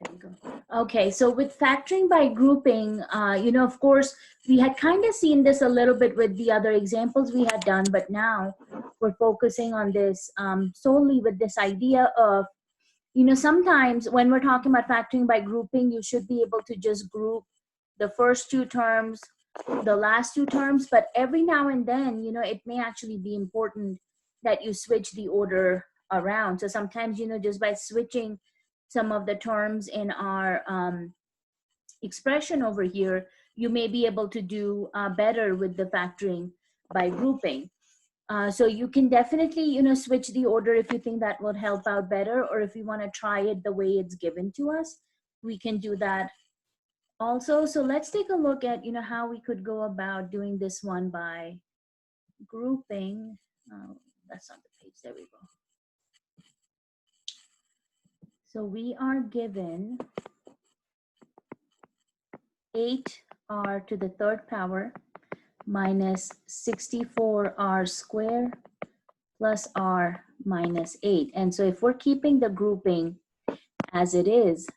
There we go. Okay, so with factoring by grouping, of course, we had kind of seen this a little bit with the other examples we had done, but now we're focusing on this solely with this idea of, sometimes when we're talking about factoring by grouping, you should be able to just group the first two terms, the last two terms, but every now and then, it may actually be important that you switch the order around. So sometimes, just by switching some of the terms in our expression over here, you may be able to do better with the factoring by grouping. So you can definitely, switch the order if you think that would help out better, or if you want to try it the way it's given to us, we can do that also. So let's take a look at, how we could go about doing this one by grouping. That's not the page, there we go. So we are given 8r to the third power minus 64r squared plus r minus 8. And so if we're keeping the grouping as it is,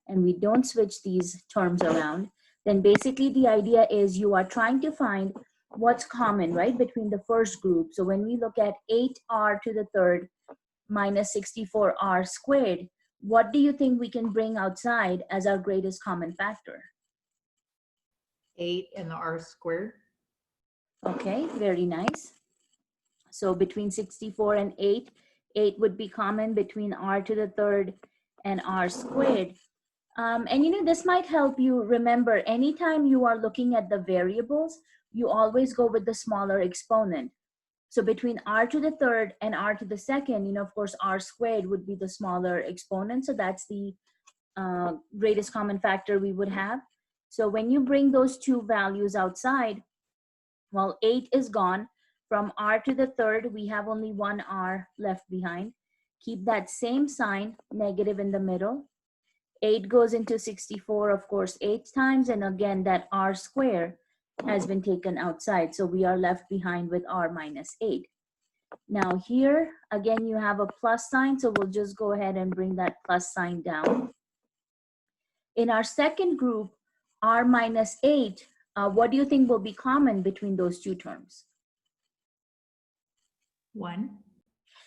and we don't switch these terms around, then basically the idea is you are trying to find what's common, right, between the first group. So when we look at 8r to the third minus 64r squared, what do you think we can bring outside as our greatest common factor? 8 and the r squared. Okay, very nice. So between 64 and 8, 8 would be common between r to the third and r squared. And this might help you remember, anytime you are looking at the variables, you always go with the smaller exponent. So between r to the third and r to the second, of course, r squared would be the smaller exponent. So that's the greatest common factor we would have. So when you bring those two values outside, well, 8 is gone. From r to the third, we have only one r left behind. Keep that same sign, negative in the middle. 8 goes into 64, of course, 8 times. And again, that r squared has been taken outside. So we are left behind with r minus 8. Now here, again, you have a plus sign. So we'll just go ahead and bring that plus sign down. In our second group, r minus 8, what do you think will be common between those two terms? 1.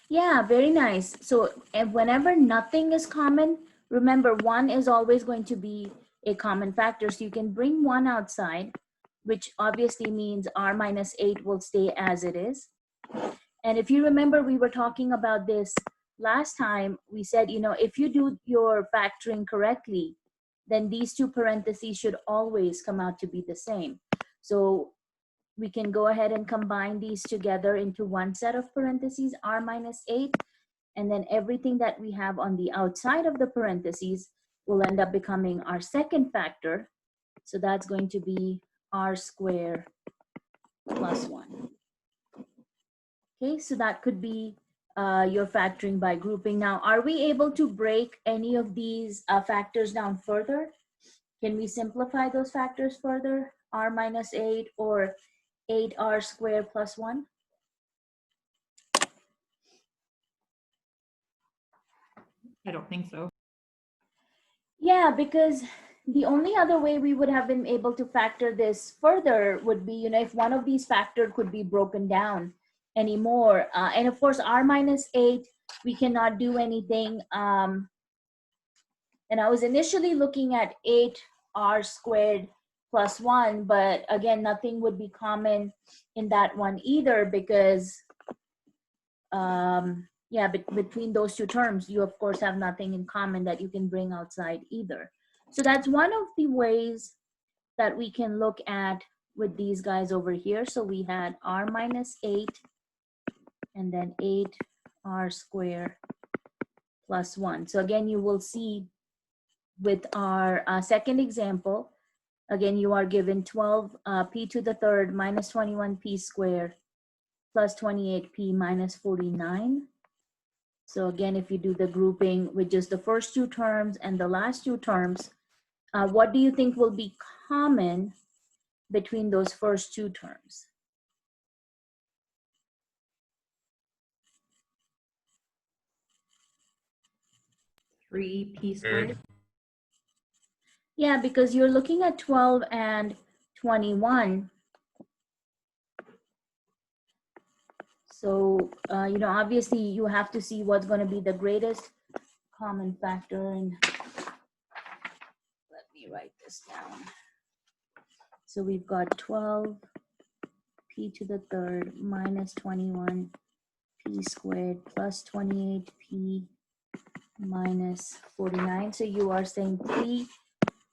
Yeah, very nice. So whenever nothing is common, remember 1 is always going to be a common factor. So you can bring 1 outside, which obviously means r minus 8 will stay as it is. And if you remember, we were talking about this last time. We said, if you do your factoring correctly, then these two parentheses should always come out to be the same. So we can go ahead and combine these together into one set of parentheses, r minus 8, and then everything that we have on the outside of the parentheses will end up becoming our second factor. So that's going to be r squared plus 1. Okay, so that could be your factoring by grouping. Now, are we able to break any of these factors down further? Can we simplify those factors further? R minus 8 or 8r squared plus 1? I don't think so. Yeah, because the only other way we would have been able to factor this further would be, if one of these factors could be broken down anymore. And of course, r minus 8, we cannot do anything. And I was initially looking at 8r squared plus 1, but again, nothing would be common in that one either, because yeah, between those two terms, you of course have nothing in common that you can bring outside either. So that's one of the ways that we can look at with these guys over here. So we had r minus 8 and then 8r squared plus 1. So again, you will see with our second example, again, you are given 12 p to the third minus 21p squared plus 28p minus 49. So again, if you do the grouping with just the first two terms and the last two terms, what do you think will be common between those first two terms? 3p squared. Yeah, because you're looking at 12 and 21. So, obviously you have to see what's going to be the greatest common factor. And let me write this down. So we've got 12 p to the third minus 21 p squared plus 28 p minus 49. So you are saying 3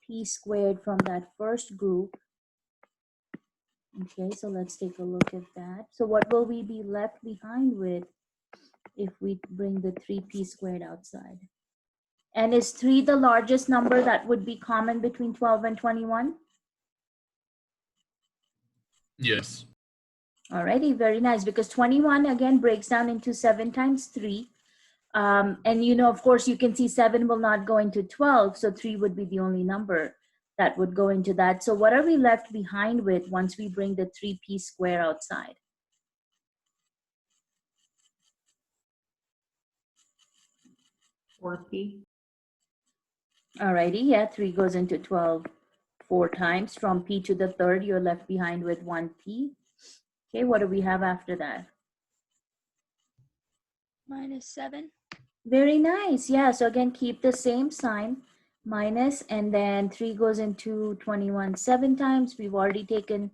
p squared from that first group. Okay, so let's take a look at that. So what will we be left behind with if we bring the 3p squared outside? And is 3 the largest number that would be common between 12 and 21? Yes. Alrighty, very nice, because 21 again breaks down into 7 times 3. And of course, you can see 7 will not go into 12, so 3 would be the only number that would go into that. So what are we left behind with once we bring the 3p square outside? 4p. Alrighty, yeah, 3 goes into 12 4 times. From p to the third, you're left behind with 1p. Okay, what do we have after that? Minus 7. Very nice. Yeah, so again, keep the same sign, minus, and then 3 goes into 21 7 times. We've already taken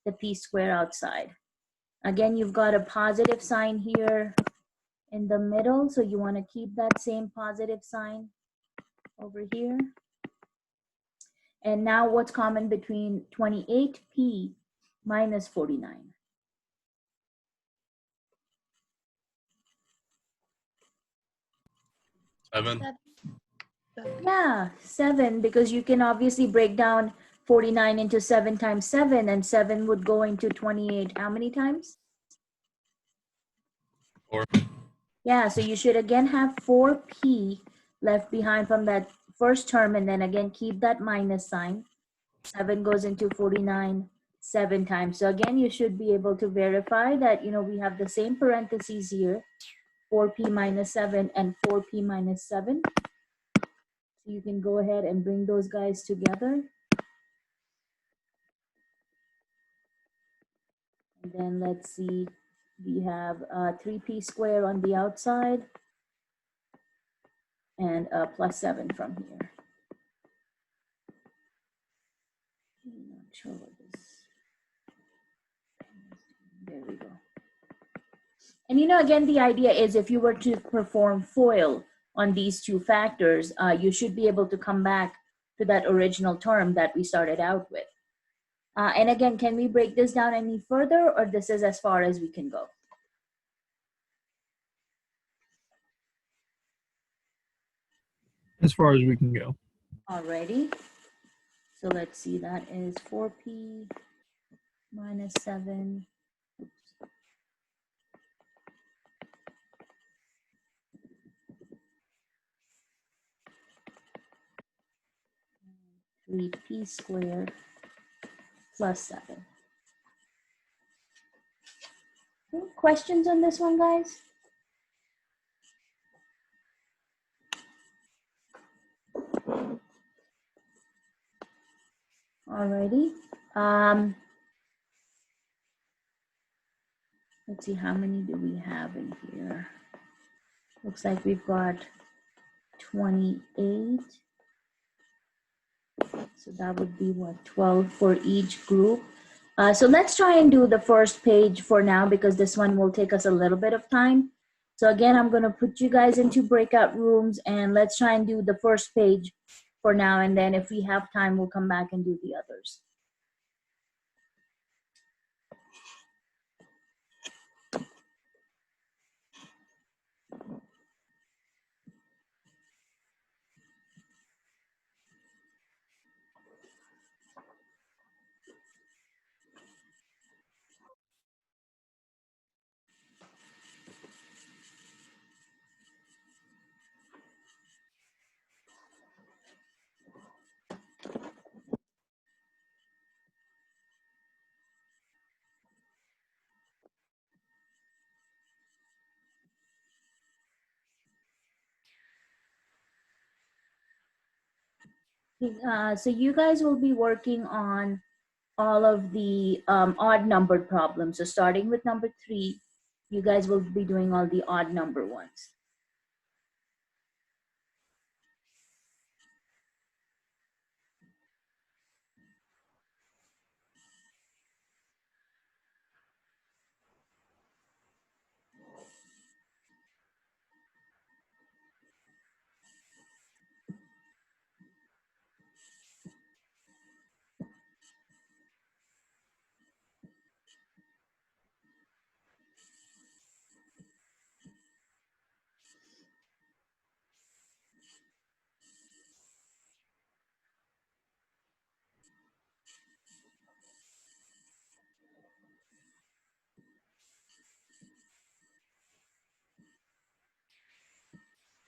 the p square outside. Again, you've got a positive sign here in the middle, so you want to keep that same positive sign over here. And now what's common between 28p minus 49? 7. 7. Yeah, 7, because you can obviously break down 49 into 7 times 7, and 7 would go into 28 how many times? 4. Yeah, so you should again have 4p left behind from that first term, and then again keep that minus sign. 7 goes into 49 7 times. So again, you should be able to verify that, we have the same parentheses here, 4p minus 7 and 4p minus 7. So you can go ahead and bring those guys together. And then let's see, we have 3p squared on the outside and plus 7 from here. I'm not sure what this. There we go. And again, the idea is if you were to perform FOIL on these two factors, you should be able to come back to that original term that we started out with. And again, can we break this down any further, or this is as far as we can go? As far as we can go. Alrighty. So let's see, that is 4p minus 7. Oops. 3p squared plus 7. Any questions on this one, guys? Alrighty. Let's see, how many do we have in here? Looks like we've got 28. So that would be what, 12 for each group. So let's try and do the first page for now, because this one will take us a little bit of time. So again, I'm going to put you guys into breakout rooms, and let's try and do the first page for now. And then if we have time, we'll come back and do the others. So you guys will be working on all of the odd numbered problems. So starting with number 3, you guys will be doing all the odd number ones.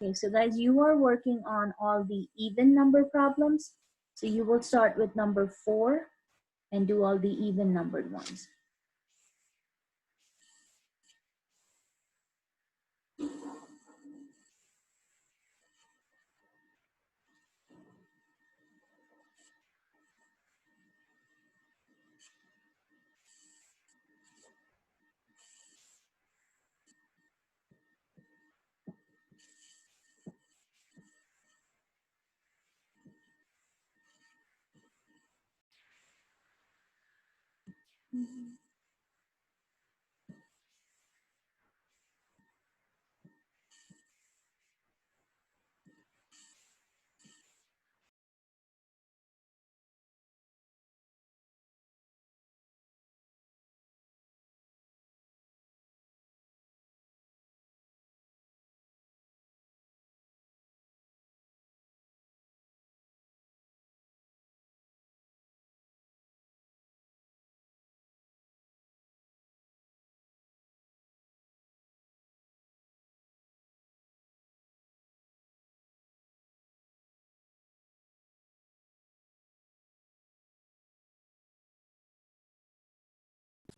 Okay, so guys, you are working on all the even number problems. So you will start with number 4 and do all the even numbered ones.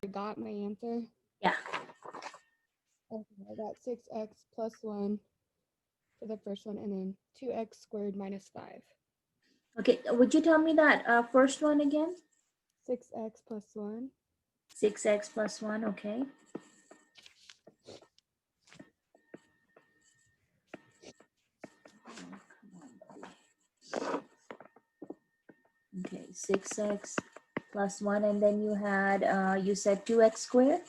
I got my answer. Yeah. Okay, I got 6x plus 1 for the first one, and then 2x squared minus 5. Okay, would you tell me that first one again? 6x plus 1. 6x plus 1, okay. Okay, 6x plus 1, and then you had, you said 2x squared?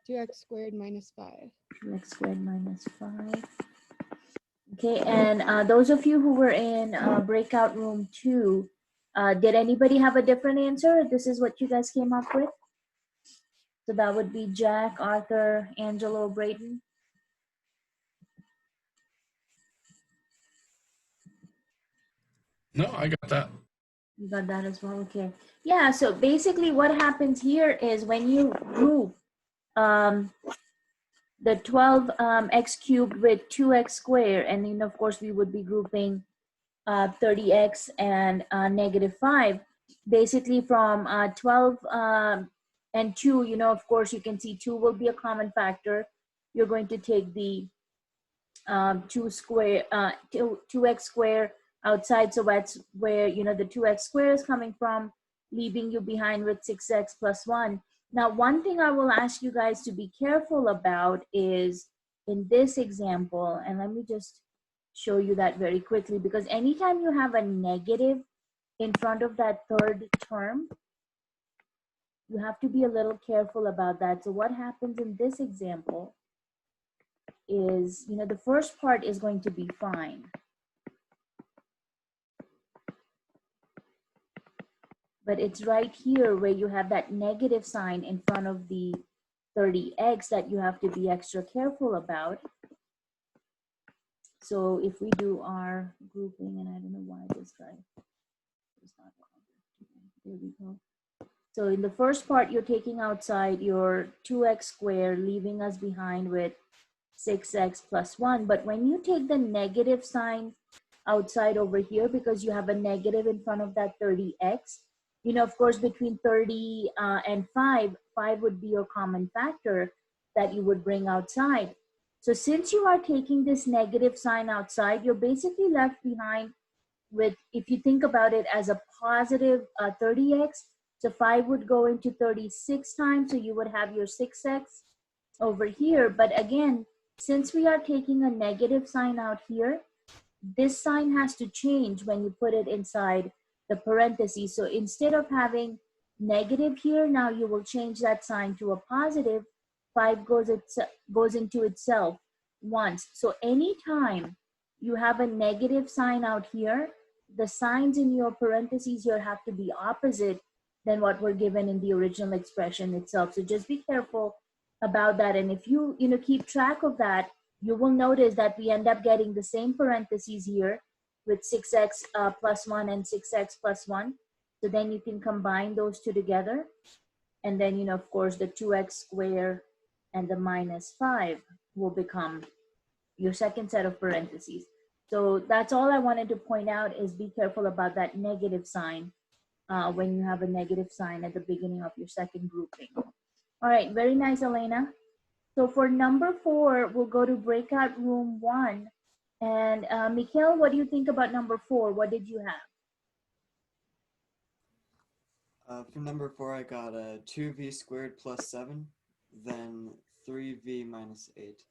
2x squared minus 5. 2x squared minus 5. Okay, and those of you who were in breakout room 2, did anybody have a different answer? This is what you guys came up with? So that would be Jack, Arthur, Angelo, Brayden. No, I got that. You got that as well, okay. Yeah, so basically what happens here is when you group the 12x cubed with 2x squared, and then of course we would be grouping 30x and negative 5. Basically from 12 and 2, you know, of course you can see 2 will be a common factor. You're going to take the 2x squared outside, so that's where, you know, the 2x squared is coming from, leaving you behind with 6x plus 1. Now, one thing I will ask you guys to be careful about is in this example, and let me just show you that very quickly, because anytime you have a negative in front of that third term, you have to be a little careful about that. So what happens in this example is, you know, the first part is going to be fine. But it's right here where you have that negative sign in front of the 30x that you have to be extra careful about. So if we do our grouping, and I don't know why this guy is not, there we go. So in the first part, you're taking outside your 2x squared, leaving us behind with 6x plus 1. But when you take the negative sign outside over here, because you have a negative in front of that 30x, you know, of course, between 30 and 5, 5 would be your common factor that you would bring outside. So since you are taking this negative sign outside, you're basically left behind with, if you think about it as a positive 30x, so 5 would go into 36 times, so you would have your 6x over here. But again, since we are taking a negative sign out here, this sign has to change when you put it inside the parentheses. So instead of having negative here, now you will change that sign to a positive. 5 goes into itself once. So anytime you have a negative sign out here, the signs in your parentheses here have to be opposite than what were given in the original expression itself. So just be careful about that. And if you keep track of that, you will notice that we end up getting the same parentheses here with 6x plus 1 and 6x plus 1. So then you can combine those two together. And then, of course, the 2x squared and the minus 5 will become your second set of parentheses. So that's all I wanted to point out, is be careful about that negative sign when you have a negative sign at the beginning of your second grouping. All right, very nice, Elena. So for number 4, we'll go to breakout room 1. And Mikhail, what do you think about number 4? What did you have? For number 4, I got 2v squared plus 7, then 3v minus 8.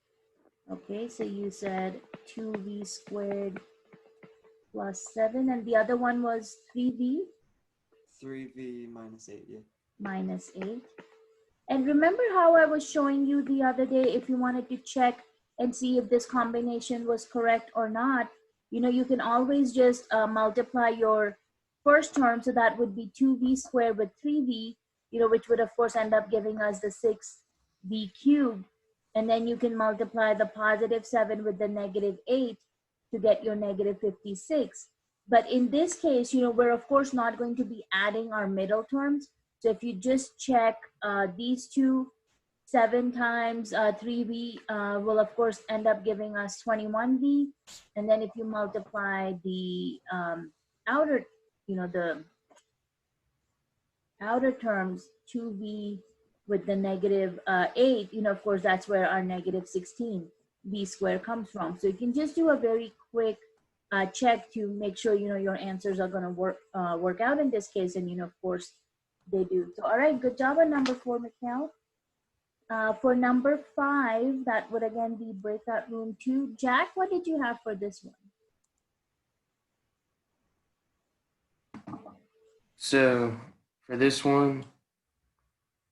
Okay, so you said 2v squared plus 7, and the other one was 3v? 3v minus 8, yeah. Minus 8. And remember how I was showing you the other day, if you wanted to check and see if this combination was correct or not, you can always just multiply your first term. So that would be 2v squared with 3v, which would of course end up giving us the 6v cubed. And then you can multiply the positive 7 with the negative 8 to get your negative 56. But in this case, we're of course not going to be adding our middle terms. So if you just check these two, 7 times 3v will of course end up giving us 21v. And then if you multiply the outer, the outer terms, 2v with the negative 8, of course, that's where our negative 16v squared comes from. So you can just do a very quick check to make sure, your answers are going to work out in this case. And, of course, they do. So, all right, good job on number 4, Mikhail. For number 5, that would again be breakout room 2. Jack, what did you have for this one? So for this one,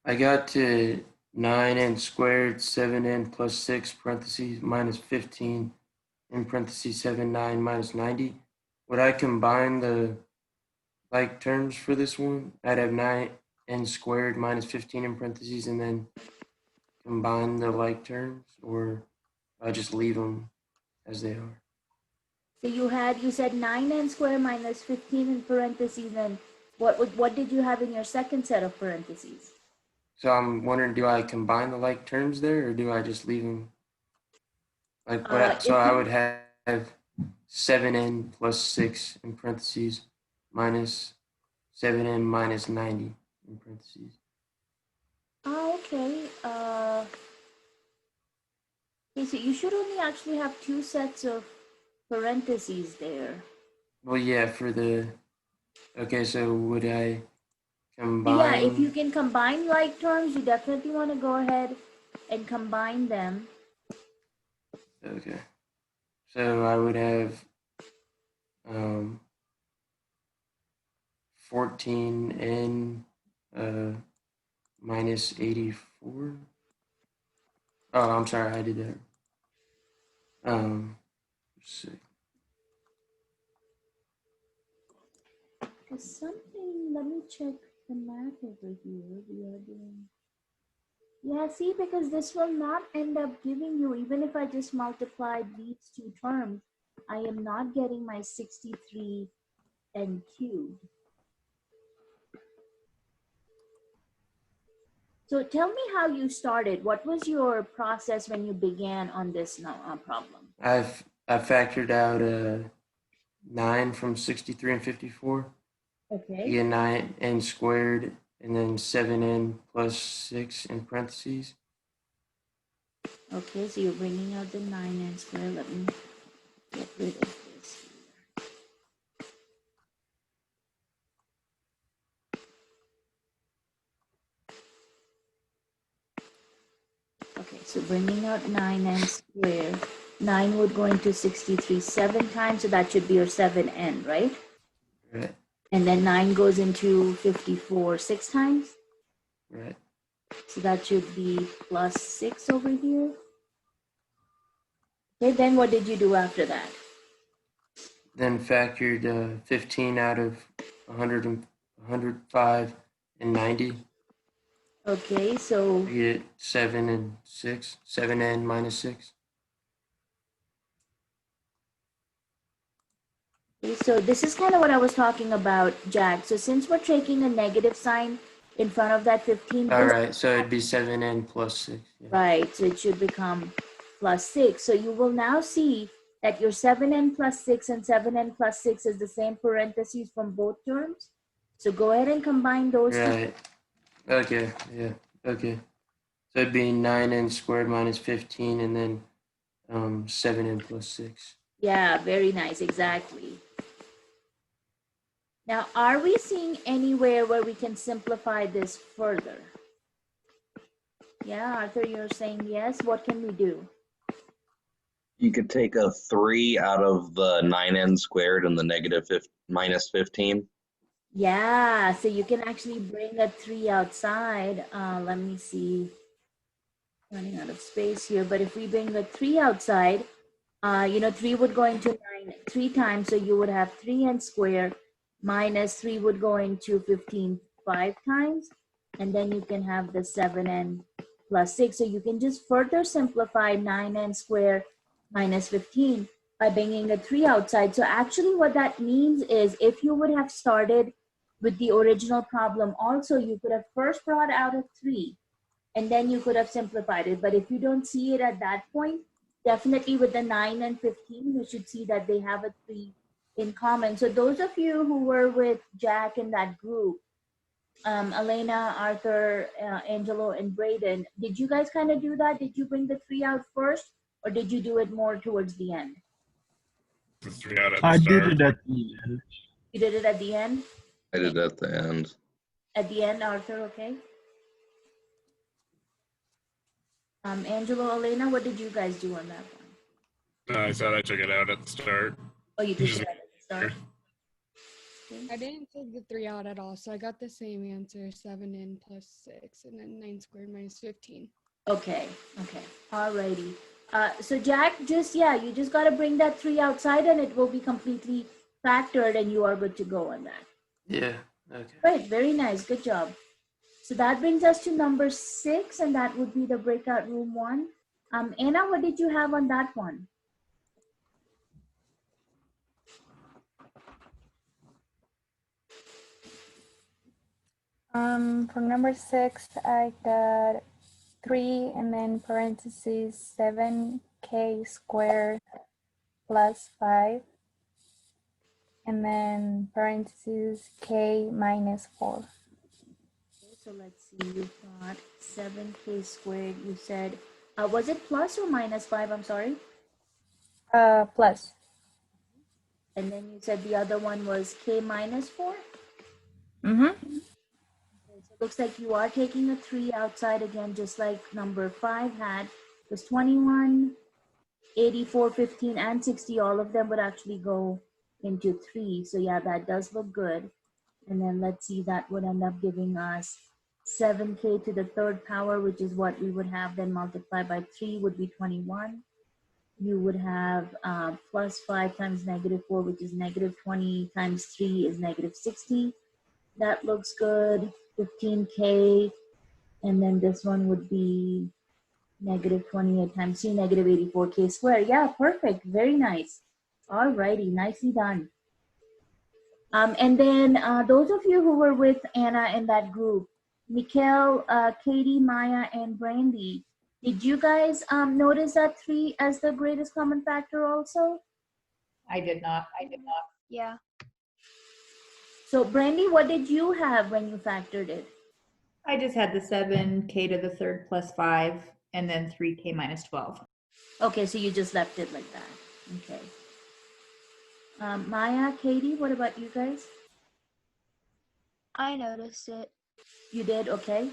I got to 9n squared 7n plus 6 parentheses minus 15 in parentheses 7, 9 minus 90. Would I combine the like terms for this one? I'd have 9n squared minus 15 in parentheses and then combine the like terms, or I just leave them as they are? So you said 9n squared minus 15 in parentheses, and what did you have in your second set of parentheses? So I'm wondering, do I combine the like terms there, or do I just leave them? Like, so I would have 7n plus 6 in parentheses minus 7n minus 90 in parentheses. Oh, okay. Okay, so you should only actually have 2 sets of parentheses there. Well, yeah, for the, okay, so would I combine? Yeah, if you can combine like terms, you definitely want to go ahead and combine them. Okay, so I would have 14n minus 84. Oh, I'm sorry, I did that. Let's see. There's something, let me check the math over here. We are doing, yeah, see, because this will not end up giving you, even if I just multiplied these 2 terms, I am not getting my 63 n cubed. So tell me how you started. What was your process when you began on this problem? I factored out 9 from 63 and 54. Okay. You get 9n squared and then 7n plus 6 in parentheses. Okay, so you're bringing out the 9n squared. Let me get rid of this here. So bringing out 9n squared. 9 would go into 63 7 times, so that should be your 7n, right? Right. And then 9 goes into 54 6 times. Right. So that should be plus 6 over here. Okay, then what did you do after that? Then factored 15 out of 105 and 90. Okay, so I get 7 and 6. 7n minus 6. okay, so this is kind of what I was talking about, Jack. So since we're taking a negative sign in front of that 15, All this- right. So it'd be 7n plus 6. Yeah. right, so it should become plus 6. So you will now see that your 7n plus 6 and 7n plus 6 is the same parentheses from both terms. So go ahead and combine those two. Right. Okay. Yeah. Okay. So it'd be 9n squared minus 15 and then 7n plus 6. Yeah, very nice, exactly. Now, are we seeing anywhere where we can simplify this further? Yeah, Arthur, you're saying yes. What can we do? You could take a 3 out of the 9n squared and the minus 15. Yeah, so you can actually bring a 3 outside. Let me see. Running out of space here, but if we bring a 3 outside, 3 would go into 9 3 times, so you would have 3n squared minus 3 would go into 15 5 times, and then you can have the 7n plus 6. So you can just further simplify 9n squared minus 15 by bringing a 3 outside. So actually what that means is if you would have started with the original problem also, you could have first brought out a 3 and then you could have simplified it. But if you don't see it at that point, definitely with the 9 and 15, you should see that they have a 3 in common. So those of you who were with Jack in that group, Elena, Arthur, Angelo, and Braden, did you guys kind of do that? Did you bring the 3 out first, or did you do it more towards the end? The 3 out at the I start. did it at the end. You did it at the end? I did at the end. At the end, Arthur, okay. Angelo, Elena, what did you guys do on that one? No, I said I took it out at the start. Oh, you took Just- it at the start. I didn't take the 3 out at all, so I got the same answer, 7n plus 6, and then 9 squared minus 15. Okay, alrighty. So Jack, you just got to bring that 3 outside and it will be completely factored and you are good to go on that. Yeah. Okay. Great, very nice, good job. So that brings us to number 6, and that would be the breakout room 1. Anna, what did you have on that one? For number 6, I got 3 and then parentheses 7k squared plus 5 and then parentheses k minus 4. Okay, so let's see, you've got 7k squared, you said, was it plus or minus 5, I'm sorry? Plus. And then you said the other one was k minus 4? Mm-hmm. So it looks like you are taking a 3 outside again, just like number 5 had. It was 21, 84, 15, and 60. All of them would actually go into 3. So yeah, that does look good. And then let's see, that would end up giving us 7k to the 3rd power, which is what we would have then multiplied by 3 would be 21. You would have plus 5 times negative 4, which is negative 20 times 3 is negative 60. That looks good. 15k, and then this one would be negative 28 times 3, negative 84k squared. Yeah, perfect. Very nice. All righty, nicely done. And then those of you who were with Anna in that group, Mikhail, Katie, Maya, and Brandy, did you guys notice that 3 as the greatest common factor also? I did not. Yeah. So Brandy, what did you have when you factored it? I just had the 7k to the 3rd plus 5, and then 3k minus 12. Okay, so you just left it like that. Okay. Maya, Katie, what about you guys? I noticed it. You did, okay.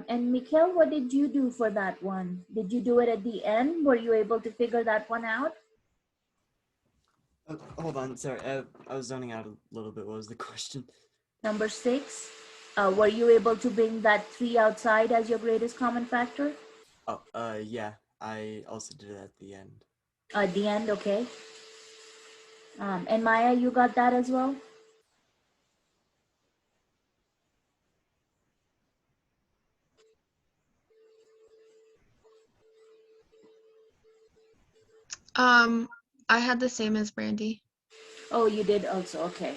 And Mikhail, what did you do for that one? Did you do it at the end? Were you able to figure that one out? Hold on, sorry, I was zoning out a little bit. What was the question? Number 6, were you able to bring that 3 outside as your greatest common factor? Oh, yeah, I also did it at the end. At the end, okay. And Maya, you got that as well? I had the same as Brandy. Oh, you did also, okay.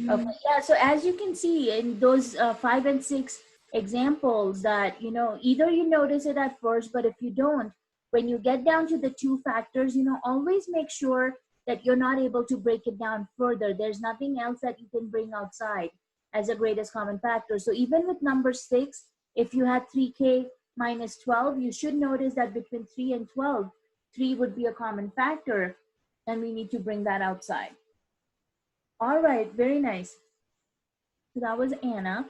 Okay, yeah, so as you can see in those 5 and 6 examples that, either you notice it at first, but if you don't, when you get down to the 2 factors, always make sure that you're not able to break it down further. There's nothing else that you can bring outside as a greatest common factor. So even with number 6, if you had 3k minus 12, you should notice that between 3 and 12, 3 would be a common factor, and we need to bring that outside. All right, very nice. So that was Anna.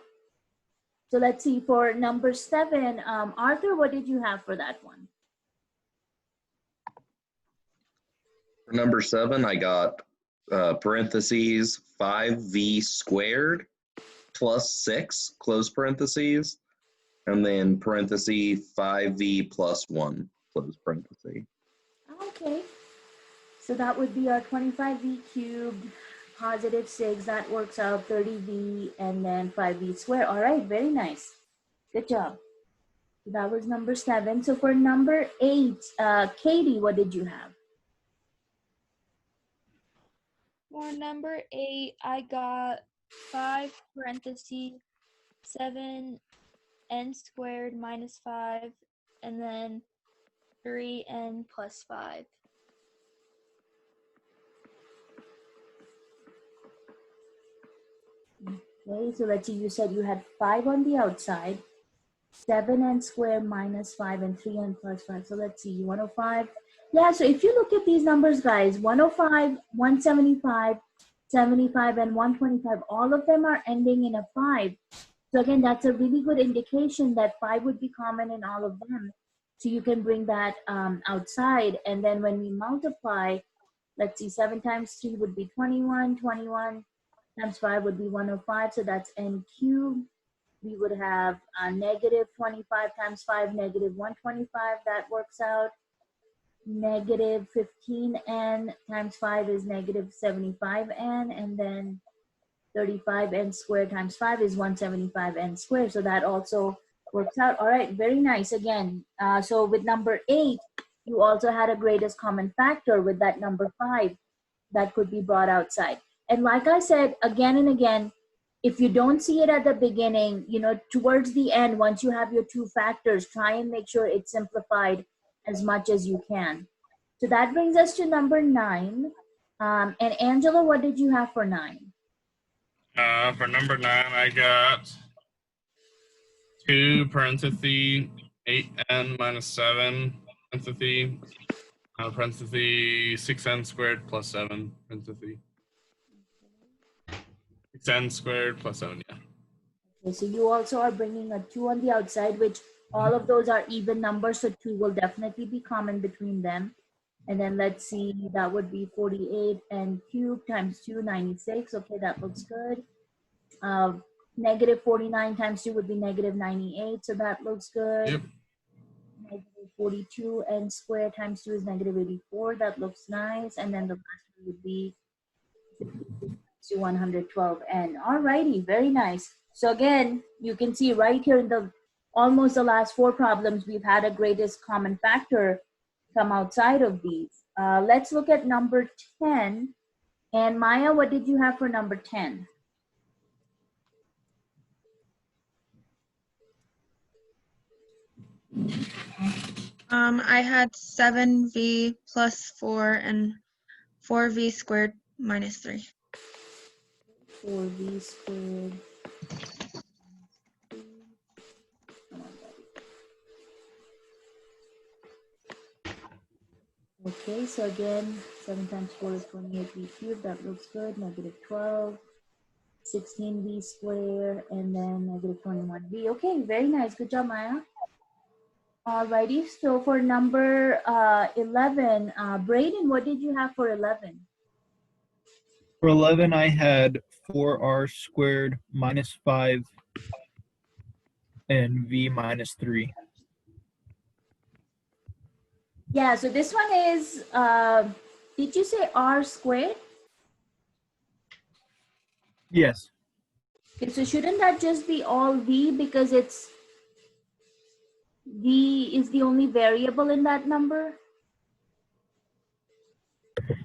So let's see, for number 7, Arthur, what did you have for that one? For number 7, I got parentheses 5v squared plus 6, close parentheses, and then parenthesis 5v plus 1, close parenthesis. Okay, so that would be our 25v cubed, positive 6, that works out 30v, and then 5v squared. All right, very nice. Good job. So that was number 7. So for number 8, Katie, what did you have? For number 8, I got 5 parentheses 7 n squared minus 5, and then 3n plus 5. Okay, so let's see, you said you had 5 on the outside, 7n squared minus 5, and 3n plus 5. So let's see, 105. Yeah, so if you look at these numbers, guys, 105, 175, 75, and 125, all of them are ending in a 5. So again, that's a really good indication that 5 would be common in all of them. So you can bring that outside. And then when we multiply, let's see, 7 times 3 would be 21, 21 times 5 would be 105. So that's n cubed. We would have negative 25 times 5, negative 125. That works out. Negative 15n times 5 is negative 75n. And then 35n squared times 5 is 175n squared. So that also works out. All right, very nice. Again, so with number 8, you also had a greatest common factor with that number 5 that could be brought outside. And like I said, again and again, if you don't see it at the beginning, towards the end, once you have your 2 factors, try and make sure it's simplified as much as you can. So that brings us to number 9. And Angela, what did you have for 9? For number 9, I got 2 parentheses 8n minus 7 parentheses 6n squared plus 7 parentheses 6n squared plus 7, yeah. Okay, so you also are bringing a 2 on the outside, which all of those are even numbers, so 2 will definitely be common between them. And then let's see, that would be 48 and cubed times 2, 96. Okay, that looks good. Negative 49 times 2 would be negative 98, so that looks good. Yep. Negative 42 n squared times 2 is negative 84. That looks nice. And then the last one would be 112n. All righty, very nice. So again, you can see right here in the almost the last 4 problems, we've had a greatest common factor come outside of these. Let's look at number 10. And Maya, what did you have for number 10? I had 7v plus 4 and 4v squared minus 3. 4v squared. Okay, so again, 7 times 4 is 28v cubed. That looks good. Negative 12. 16v squared, and then negative 21v. Okay, very nice. Good job, Maya. Alrighty, so for number 11, Braden, what did you have for 11? For 11, I had 4r squared minus 5 and v minus 3. Yeah, so this one is, did you say r squared? Yes. Okay, so shouldn't that just be all v because it's v is the only variable in that number?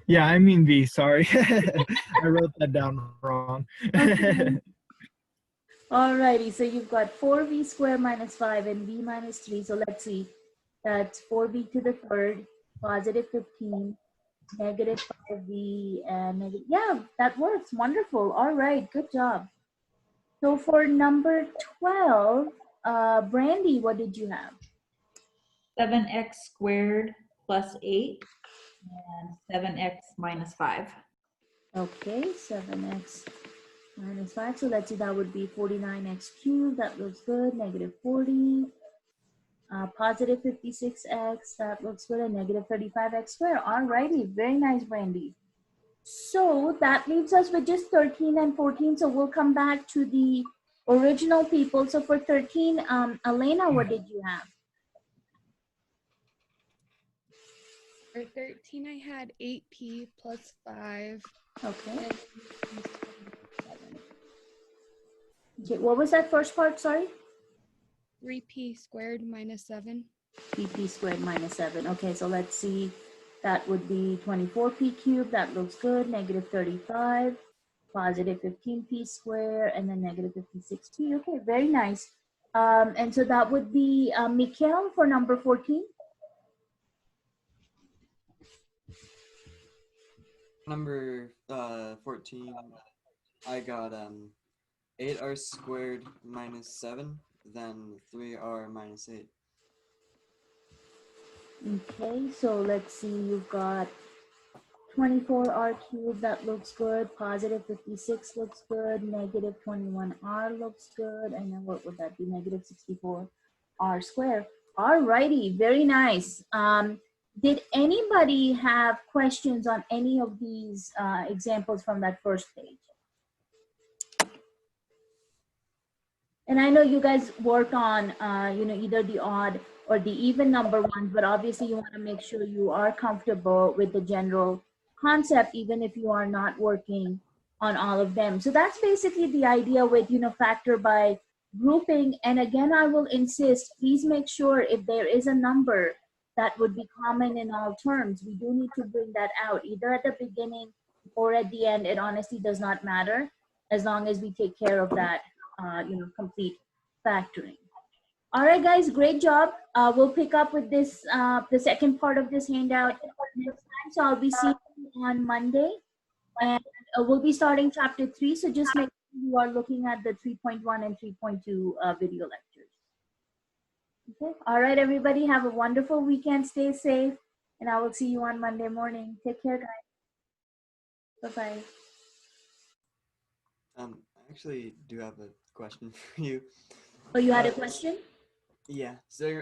Yeah, I mean v, sorry. I wrote that down wrong. Okay. Alrighty, so you've got 4v squared minus 5 and v minus 3. So let's see. That's 4v to the third, positive 15, negative 5v, and yeah, that works. Wonderful. All right, good job. So for number 12, Brandy, what did you have? 7x squared plus 8 and 7x minus 5. Okay, 7x minus 5. So let's see, that would be 49x cubed. That looks good. Negative 40. Positive 56x. That looks good. And negative 35x squared. Alrighty, very nice, Brandy. So that leaves us with just 13 and 14. So we'll come back to the original people. So for 13, Elena, what did you have? For 13, I had 8p plus 5. Okay. And 7. Okay, what was that first part? Sorry. 3p squared minus 7. 3p squared minus 7. Okay, so let's see. That would be 24p cubed. That looks good. Negative 35. Positive 15p squared. And then negative 56p. Okay, very nice. And so that would be Mikhail for number 14. Number 14, I got 8r squared minus 7, then 3r minus 8. Okay, so let's see. You've got 24r cubed. That looks good. Positive 56 looks good. Negative 21r looks good. And then what would that be? Negative 64r squared. Alrighty, very nice. Did anybody have questions on any of these examples from that first page? And I know you guys work on, either the odd or the even number ones, but obviously you want to make sure you are comfortable with the general concept, even if you are not working on all of them. So that's basically the idea with, factor by grouping. And again, I will insist, please make sure if there is a number that would be common in all terms, we do need to bring that out either at the beginning or at the end. It honestly does not matter as long as we take care of that, complete factoring. All right, guys, great job. We'll pick up with this, the second part of this handout next time. So I'll be seeing you on Monday, and we'll be starting chapter 3. So just make sure you are looking at the 3.1 and 3.2 video lectures. Okay. All right, everybody, have a wonderful weekend. Stay safe, and I will see you on Monday morning. Take care, guys. Bye-bye. I actually do have a question for you. Oh, you had a question? Yeah. So